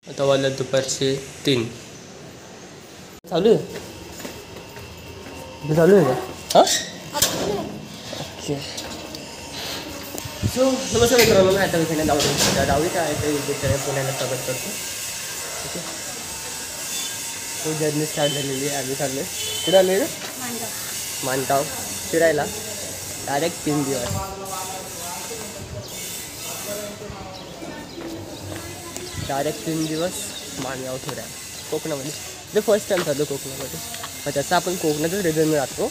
आता वाजले दुपारचे 3. चालू आहे का? हां ओके. सो नमस्कार मित्रांनो, मी आता विषयाने डावडी काय आहे ते उद्देशाने पुण्याला स्वागत करतो. ओके, तो जर्नी स्टार्ट झालेली आहे. आम्ही चाललो आहे कुठं आले रे? माणगाव फिरायला. डायरेक्ट 3 दिवस. डायरेक्ट 3 दिवस माणगाव फिरायला कोकणामध्ये. ते फर्स्ट टाईम झालं कोकणामध्ये. मग त्याचा आपण कोकणातच रिझन राहतो,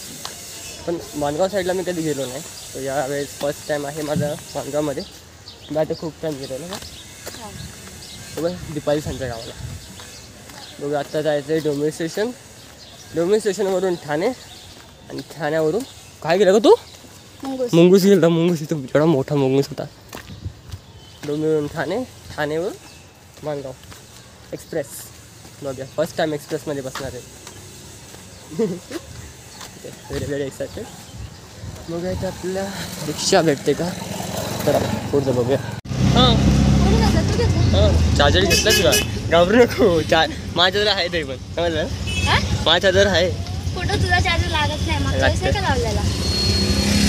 पण माणगाव साईडला मी कधी गेलो नाही. तर यावेळेस फर्स्ट टाईम आहे माझा माणगावमध्ये. मी आता खूप टाईम गेलेलो ना. बघा दीपाली सांच्या गावाला. बघा आत्ता जायचं आहे डोंबिवली स्टेशन. डोंबिवली स्टेशनवरून ठाणे, आणि ठाण्यावरून काय गेलं का तू? मुंगूस गेला. मुंगूस इथं एवढा मोठा मुंगूस होता. डोंबिवलीवरून ठाणे, ठाणेवरून माणगाव एक्सप्रेस. बघा फर्स्ट टाईम एक्सप्रेसमध्ये बसणार आहे. Very very excited. बघा इथं आपल्याला रिक्षा भेटते का? तर पुढचं बघूया. हां चार्जर घेतलं तुला? घाबरू नको. माझ्या जर आहे तरी पण समजलं. माझ्या जर आहे फोटो तुझा चार्जर लागत नाही. मग कसं का लावलेला?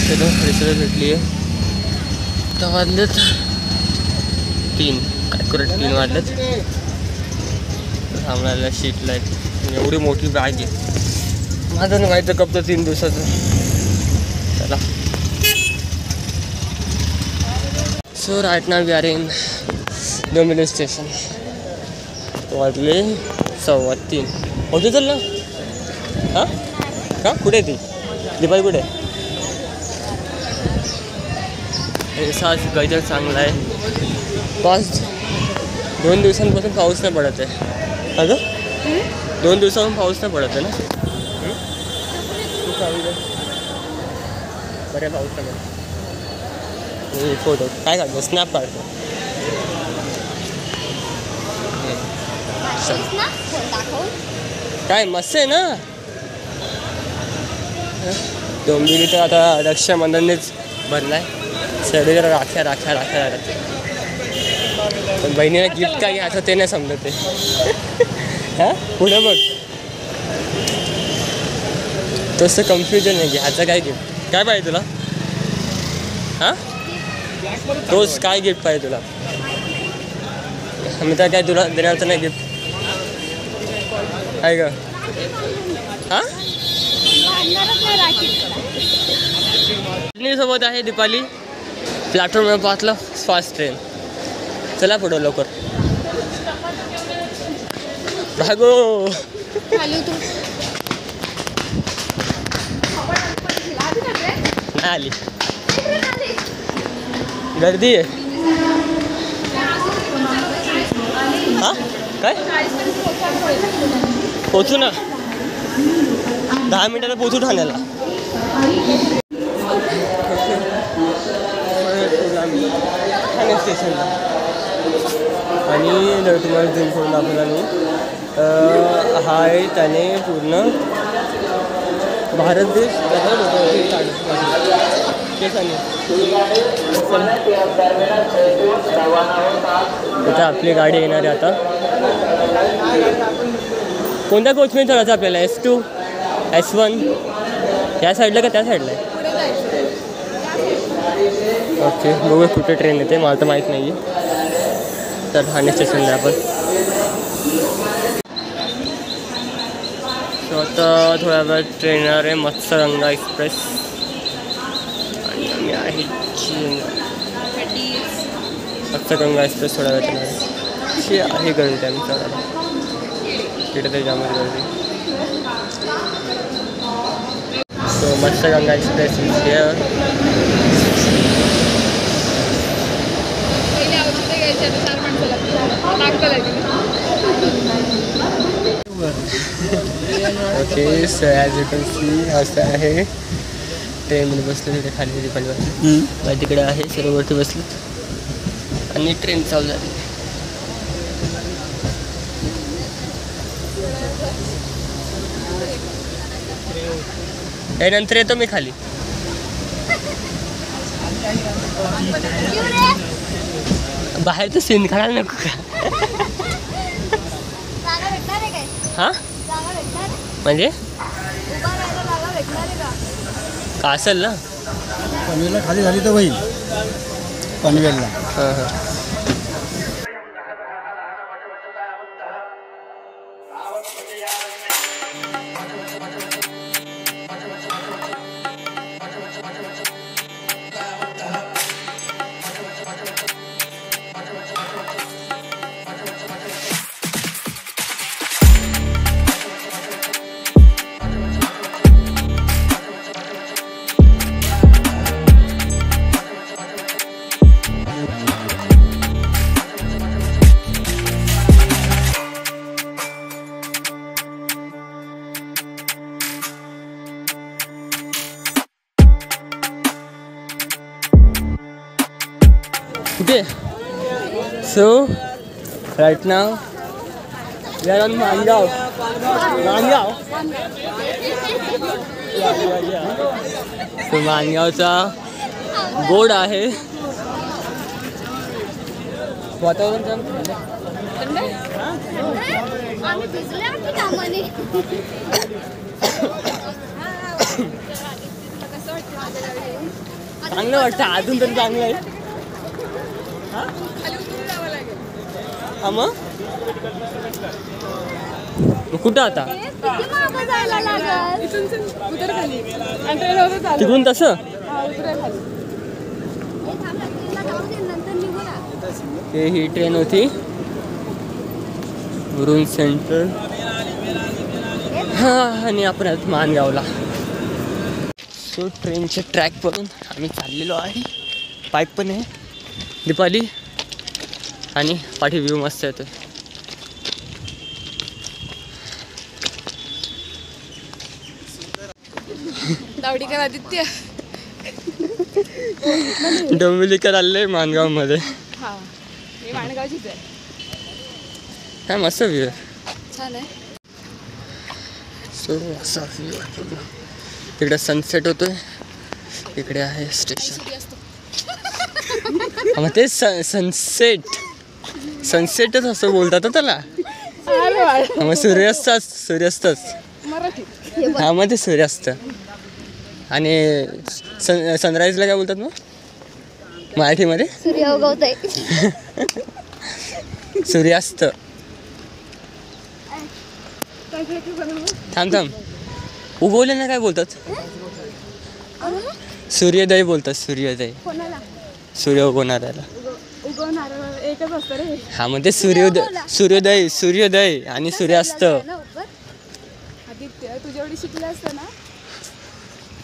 चलो रिक्षा भेटली आहे. तर वाजलेत 3. काय करत 3 वाजलेत. थांबण्याला शीटला एवढी मोठी बॅग आहे. माझं नाही माहिती कप तर 3 दिवसाचं. चला. So right now we are in Dombivli station. वाजले 3:15. होते चल ना. हां का कुठे ती दीपाली कुठे? सास गजर चांगला आहे. 2 दिवसांपासून पाऊस नाही पडत आहे. अगं 2 दिवसापासून पाऊस नाही पडत आहे ना. बऱ्या पाऊस नाही पडत. फोटो काय काढतो? स्नॅप काढतो. काय मस्त आहे ना. डोंबिवली तर आता रक्षाबंधननेच भरलाय. सगळे जरा राख्या राहतात. पण बहिणीला गिफ्ट काय घ्यायचं ते नाही समजत ते. हां पुढं बघ. तसं कन्फ्युजन आहे. घ्यायचं काय गिफ्ट? काय पाहिजे तुला? हां तोच काय गिफ्ट पाहिजे तुला? मी तर काय तुला देण्याचं नाही गिफ्ट आहे का? हां सोबत आहे दीपाली. प्लॅटफॉर्मवर पाहतलं फास्ट ट्रेन. चला पुढं लवकर. भागो. नाही आली. गर्दी आहे. हां काय पोचू ना. 10 मिनिटाला पोचू ठाण्याला. ठाणे स्टेशनला. आणि तुम्हाला झूम करून दाखवला मी. हा आहे त्याने पूर्ण भारत देश. आता आपली गाडी येणार आहे. आता कोणत्या कोचमध्ये चढायचं आपल्याला? S2 S1 या साईडला का त्या साईडला आहे? ओके बघूया कुठे ट्रेन येते. मला तर माहीत नाही आहे. तर ठाणे स्टेशनला आपण. सो आता थोड्या वेळ ट्रेन येणार आहे मत्स्यगंगा एक्सप्रेस. आणि आम्ही आहे मत्स्यगंगा एक्सप्रेस. थोड्या वेळात येणार आहे. अशी आहे गर्दी आम्ही चढायला. तिथे तरी जामच गर्दी. So Matsyaganga Express is here. Okay so as you can see असं आहे. ट्रेनमध्ये बसलं तिथे खाली दीपाली वाजली. तिकडे आहे सरोवरती बसलं आणि ट्रेन चालू झाली. नंतर येतो मी खाली. बाहेरचं सीन काढायला नको का? हां जागा भेटणार आहे? म्हणजे उभा राहायला जागा भेटणार आहे का? का असेल ना. पनवेलला खाली झाली तर होईल. पनवेलला हां हां. कुठे. So right now we are on Mangaon. Mangaon. तो मानगावचा बोर्ड आहे. वातावरण आम्ही भिजले की कामाने. चांगलं वाटतं. अजून तरी चांगलं आहे. हा मग कुठं आता किती मागं जायला लागल? तिकडून तसं ते ही ट्रेन होती वरून सेंटर. हां आणि आपण आज मानगावला. सो ट्रेनच्या ट्रॅकवरून आम्ही चाललेलो आहे. पाईप पण आहे दीपाली आणि पाठी व्ह्यू मस्त येतो. दावडीकर आदित्य. डोंबिवलीकर आले मानगावमध्ये. हा मी माणगावचीच आहे. काय मस्त व्ह्यू आहे. छान आहे. सो असा व्ह्यू आहे. तिकडे सनसेट होतोय. इकडे आहे स्टेशन. मग ते सनसेटच असं बोलतात ना त्याला. मग सूर्यास्तच. हा मग ते सूर्यास्त. आणि सनराईजला काय बोलतात मग मराठीमध्ये. सूर्य उगवतोय. सूर्यास्त. थांब उगवले ना काय बोलतात. सूर्योदय बोलतात. सूर्योदय. कोणाला? सूर्य उगवणाऱ्याला. उगवणार एकच असतं रे. हा मग ते सूर्योदय आणि सूर्यास्त. आदित्य तू जेवढी शिकले असतं ना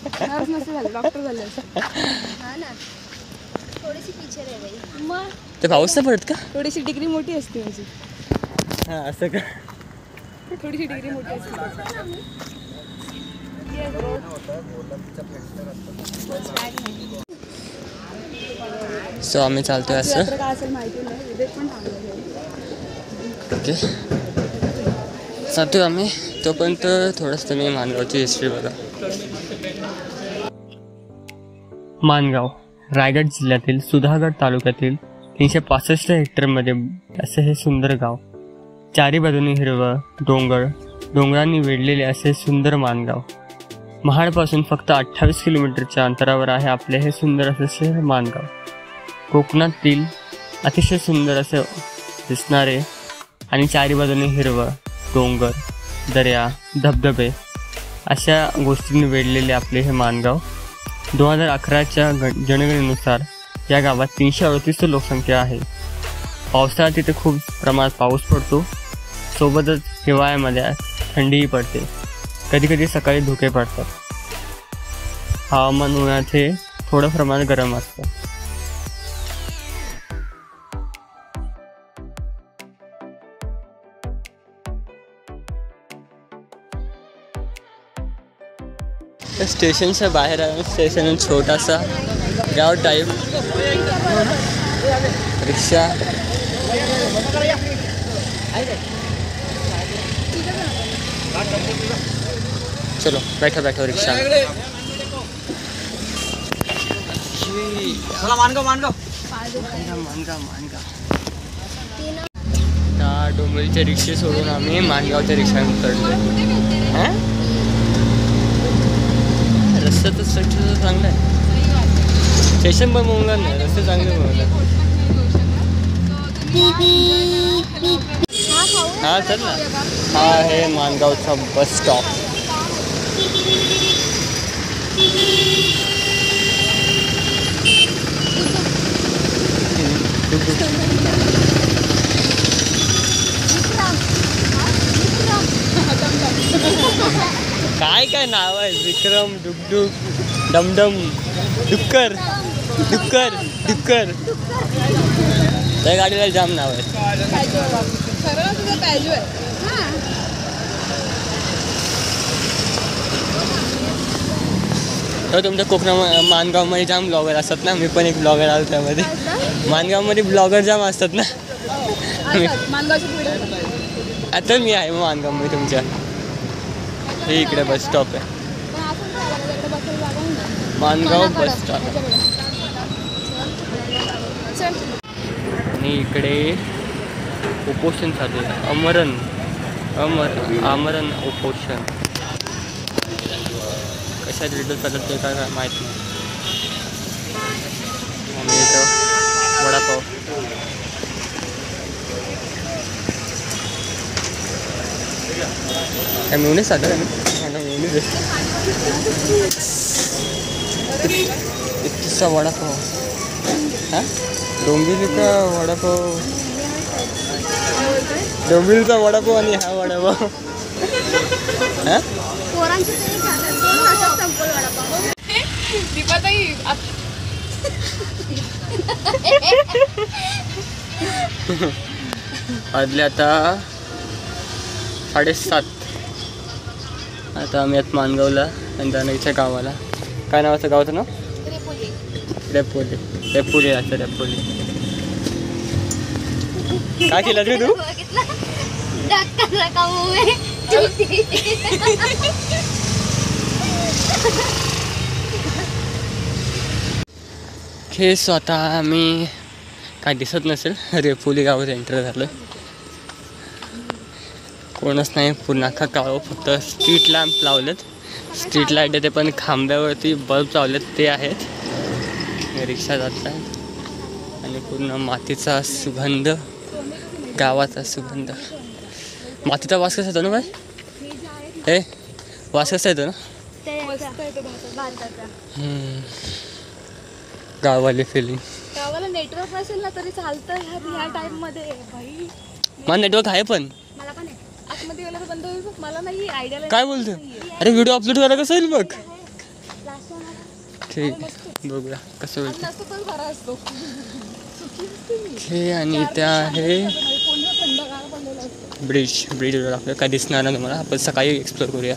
नर्स नसते झालं डॉक्टर झाले असते. हा ना थोडीशी पिक्चर आहे बाई. मग ते पाऊस नाही पडत का. थोडीशी डिग्री मोठी असते माझी. हा असं का. थोडीशी डिग्री मोठी असते. सो आम्ही चालतोय असं. काय असेल माहिती नाही. विदेश पण चांगलं. ओके जातोय आम्ही. तोपर्यंत थोडंसं तुम्ही मानगावची हिस्ट्री बघा. मानगाव रायगड जिल्ह्यातील सुधागड तालुक्यातील 365 हेक्टरमध्ये असे हे सुंदर गाव. चारी बाजूने हिरवं डोंगरांनी वेढलेले असे सुंदर मानगाव. महाडपासून फक्त 28 किलोमीटरच्या अंतरावर आहे आपले हे सुंदर असे शहर मानगाव. कोकणातील अतिशय सुंदर असे दिसणारे आणि चारी बाजूने हिरवं डोंगर दर्या धबधबे अशा गोष्टींनी वेढलेले आपले हे मानगाव. 2011च्या जनगणनेनुसार या गावात 338 लोकसंख्या आहे. पावसाळ्यात तिथे खूप प्रमाणात पाऊस पडतो. सोबतच हिवाळ्यामध्ये थंडीही पडते. कधीकधी सकाळी धुके पडतात. हवामान उन्हात हे थोडं प्रमाणात गरम असतं. स्टेशनच्या बाहेर आहे. स्टेशन छोटासा गाव टाईप. रिक्षा चलो बैठो रिक्षा. मानगाव. डोंबिवलीचे रिक्षे सोडून आम्ही माणगावच्या रिक्षाने उतरलो. हां रस्त्याचं स्ट्रक्चर चांगलं आहे. स्टेशन पण बनवलं नाही, रस्ते चांगले बनवले. हां चल ना. हा आहे माणगावचा बस स्टॉप. काय काय नाव आहे? विक्रम, डुकडुक, डमडम, डुक्कर, डुक्कर, डुक्कर. त्या गाडीला जाम नाव आहे. तर तुमच्या कोकणा माणगावमध्ये जाम ब्लॉगर असतात ना. मी पण एक ब्लॉगर आलो त्यामध्ये. माणगावमध्ये ब्लॉगर जाम असतात ना. आता मी आहे माणगावमध्ये तुमच्या. हे इकडे बस स्टॉप आहे, माणगाव बस स्टॉप. आणि इकडे उपोषण चालू आहे. आमरण उपोषण. कशा रिलेटेड चालत ते काय माहिती. आणि इथं वडापाव. काय मिळूनच साधं मिळूनच इतकीचा वडापाव. हां डोंबिवलीचा वडापाव, डोंबिवलीचा वडापाव आणि हा वडापाव. हां वाजले आता 7:30. आता आम्ही आत माणगावला आणि जाण्याच्या गावाला. काय नावाचं गावाचं नाव? रेपोली. रेपोली असं रेपोली. काय केलं रे तू? हे स्वतः आम्ही काय दिसत नसेल रेपोली गावात एंटर झालं. कोणच नाही, पूर्ण अख्खा गाव. फक्त स्ट्रीट लॅम्प लावलेत. स्ट्रीट लाईट आहे ते पण खांब्यावरती बल्ब लावलेत ते आहेत. रिक्षा जात आहेत आणि पूर्ण मातीचा सुगंध, गावाचा सुगंध. मातीचा वास कसा येतो ना बाय? हे वास कसा येतो ना? गावाली फिलिंग. गावाला नेटवर्क नसेल ना तरी चालतं ह्या टाइम मध्ये भाई. मला नेटवर्क आहे पण मला पण आहे. आतमध्ये गेलं तर बंद होईल. मला नाही आयडिया. काय बोलतो? अरे व्हिडिओ अपलोड करायला कसं येईल बघ. ठीक बघूया कसं होईल. हे आणि त्या आहे ब्रिजवर आपल्याला काय दिसणार नाही तुम्हाला. आपण सकाळी एक्सप्लोर करूया.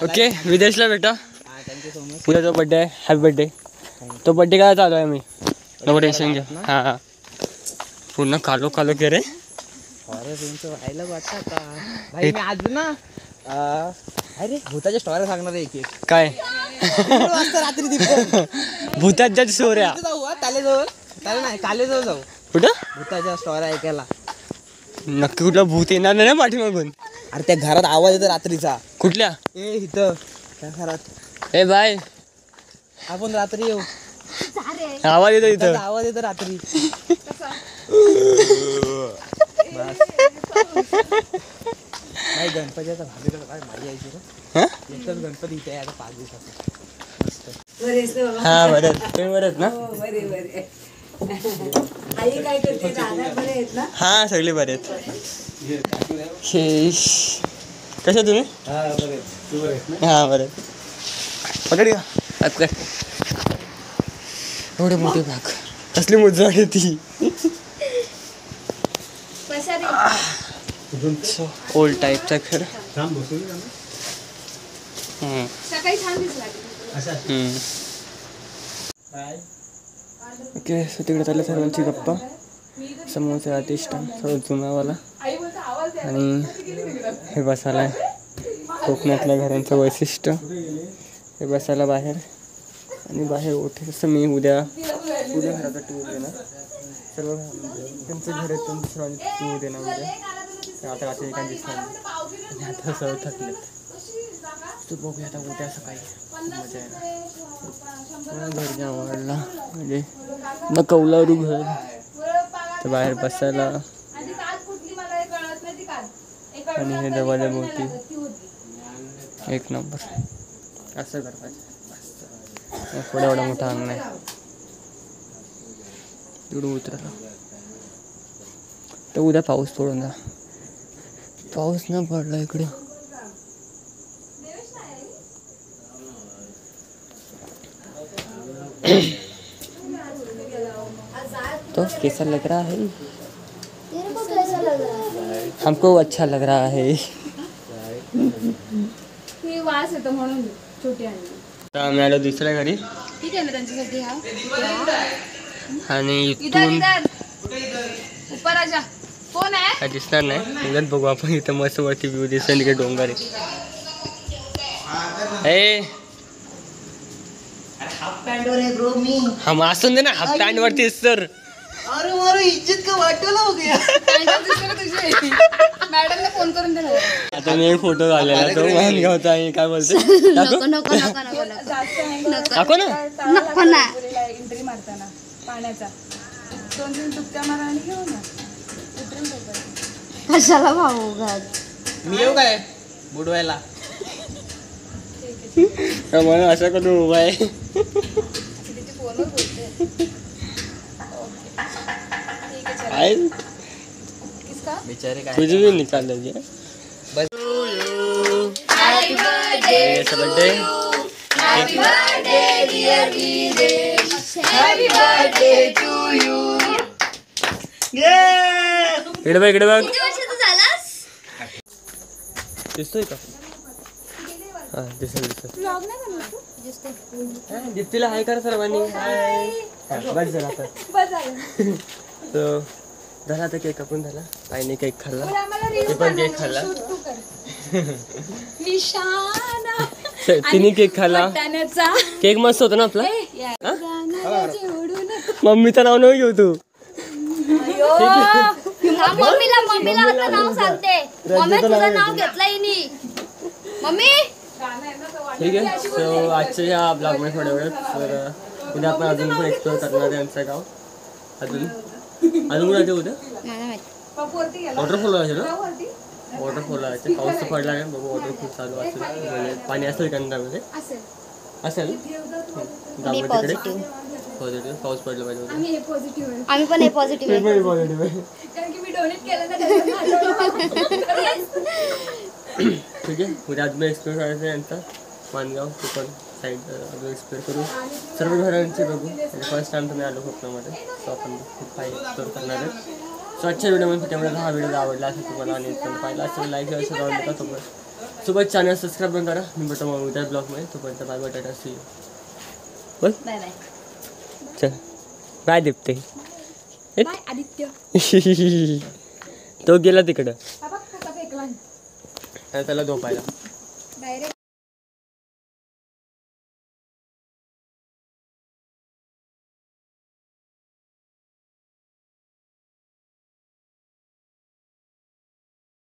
ओके विदेशला भेटा. पुढे जो बड्डे आहे, हॅपी बड्डे. तो बड्डे काय चालू आहे? मी नको टेन्शन घ्या. हां हां पूर्ण कालो कालो के रे. अरे तुमचं व्हायला वाटतं आता भाई. मी आज ना अरे भूताच्या स्टोऱ्या सांगणार आहे एक. काय रात्री भूताच्या स्टोऱ्या? तालेजवळ नाही, कालेजवळ जाऊ. कुठं भूताच्या स्टोऱ्या ऐकायला? नक्की कुठला भूत येणार नाही ना पाठीमागून? अरे त्या घरात आवाज येतो रात्रीचा. कुठल्या? इथं त्या घरात. ए बाय आपण रात्री येऊ. आवाज येतो इथं. आवाज येतो रात्री. नाही गणपतीचा भाभी काय माझी यायची ना. एकच गणपती इथे आता 5 दिवसाचा. हा बरं. तुम्ही बरं ना? हा सगळे बरे आहेत. कशा तुम्ही? हा बरं. पकड का पकड. एवढे मोठे भाग कसली मजा आहे ती. ओल्ड टाईपचा घर. ओके सो तिकडे चाललं सर्वांची गप्पा. समोरचा अधिष्ठान सर्व जुनावाला. आणि हे बसायला आहे कोकणातल्या घरांचं वैशिष्ट्य. हे बसायला बाहेर आणि बाहेर ओठे तसं मी उद्या घराचा टूर देणार सर्व त्यांचं घर आहे त्यांचं सर्वांनी टूर देणार उद्या आता रात्री काही दिसणार आणि आता सर्व थकलेत तू बघूया आता उद्या सकाळी मजा येणार घर घ्या आवडला म्हणजे मग कौलारू घर तर बाहेर बसायला आणि हे दरवाजा मोठी एक नंबर असं कर पाहिजे पुढे एवढा मोठा अंगण आहे तिकडून उतरला तर उद्या पाऊस पडून जा पाऊस न पडला इकडे तो कैसा लग रहा है हमको अच्छा लग रहा है ही वास येतो म्हणून छोटी आणली. तर आम्ही आलो दुसऱ्या घरी ठीक आहे ना त्यांच्यासाठी हा आणि इधर इथून इधर ऊपर आजा. कोण आहे? काय दिसणार नाही उद्याच बघू आपण इथं मस्त वरती व्ह्यू दिसेल तिकडे डोंगर आहे हाफ पॅन्ट वर आहे ब्रो मी. हा असून दे ना हाफ पॅन्ट वरती सर अरे मारो इज्जत का वाटलं हो गया. मॅडमला फोन करून दे. आता मी एक फोटो काढलेला तो मान घ्यावता आहे काय बोलते दाखव नको नको नको नको जास्त दाखव ना नको ना एंट्री मारताना पाण्याचा 2-3 टुपक्या मारा आणि घेऊ ना उतरून टाकायचं. कशाला भाऊ उगाच मी येऊ काय बुडवायला. म्हणून असं करून उभा आहे तिथे फोनवर बोलते. आहे किसका? बिचारे काय तुझी भी निकाल लीजिए बस. बर्थडे इकडे बघ इकडे बघ दिसतोय का हा दिसेल दीप्तीला हाय करा सर्वांनी हाय बस झाला आता बस झालं. तर झाला आता केक कापून झाला आईने केक खाल्ला ते पण केक खाल्ला निशाणा तिने केक खाल्ला त्याचा केक मस्त होता ना आपला मम्मीचं नाव नाही घेऊ तू मम्मीला आता नाव सांगते मम्मी तुझं नाव घेतलंय नी मम्मी ठीक आहे सो आजच्या या ब्लॉगमध्ये थोड्या वेळात तर उद्या आपण अजून पण एक्सप्लोर करणार आहे आमचं गाव अजून कुठे उद्या वॉटरफॉल आहे ना वॉटरफॉल आहे पाऊस तर पडला नाही बघू वॉटरफॉल चालू असेल म्हणजे पाणी असेल कंदामध्ये असेल जाऊ तिकडे पॉझिटिव्ह पाऊस पडला पाहिजे उद्या. आम्ही पॉझिटिव्ह आहे आम्ही पण हे पॉझिटिव्ह ते पण पॉझिटिव्ह आहे कारण की मी डोनेट केलं ना ठीक आहे उद्या अजून एक्सप्लोर करायचं आहे यांचा मानगाव ते पण साईड अजून एक्सप्लोर करू सर्व घरांची बघू म्हणजे फर्स्ट टाइम तुम्ही आलो कोकणामध्ये सो आपण खूप काही एक्सप्लोर करणार आहे सो आजच्या व्हिडिओमध्ये त्यामुळे हा व्हिडिओ आवडला असेल तुम्हाला आणि पण पाहिला असेल लाईक करा सर्वांना का सोबत चॅनल सबस्क्राईब पण करा मी भेटतो मग उद्या ब्लॉगमध्ये तोपर्यंत बाय बाय टाटा सी बोल बाय बाय चल बाय दीप्ती बाय आदित्य तो गेला तिकडं हा बघ कसा फेकला त्याला झोपायला डायरेक्ट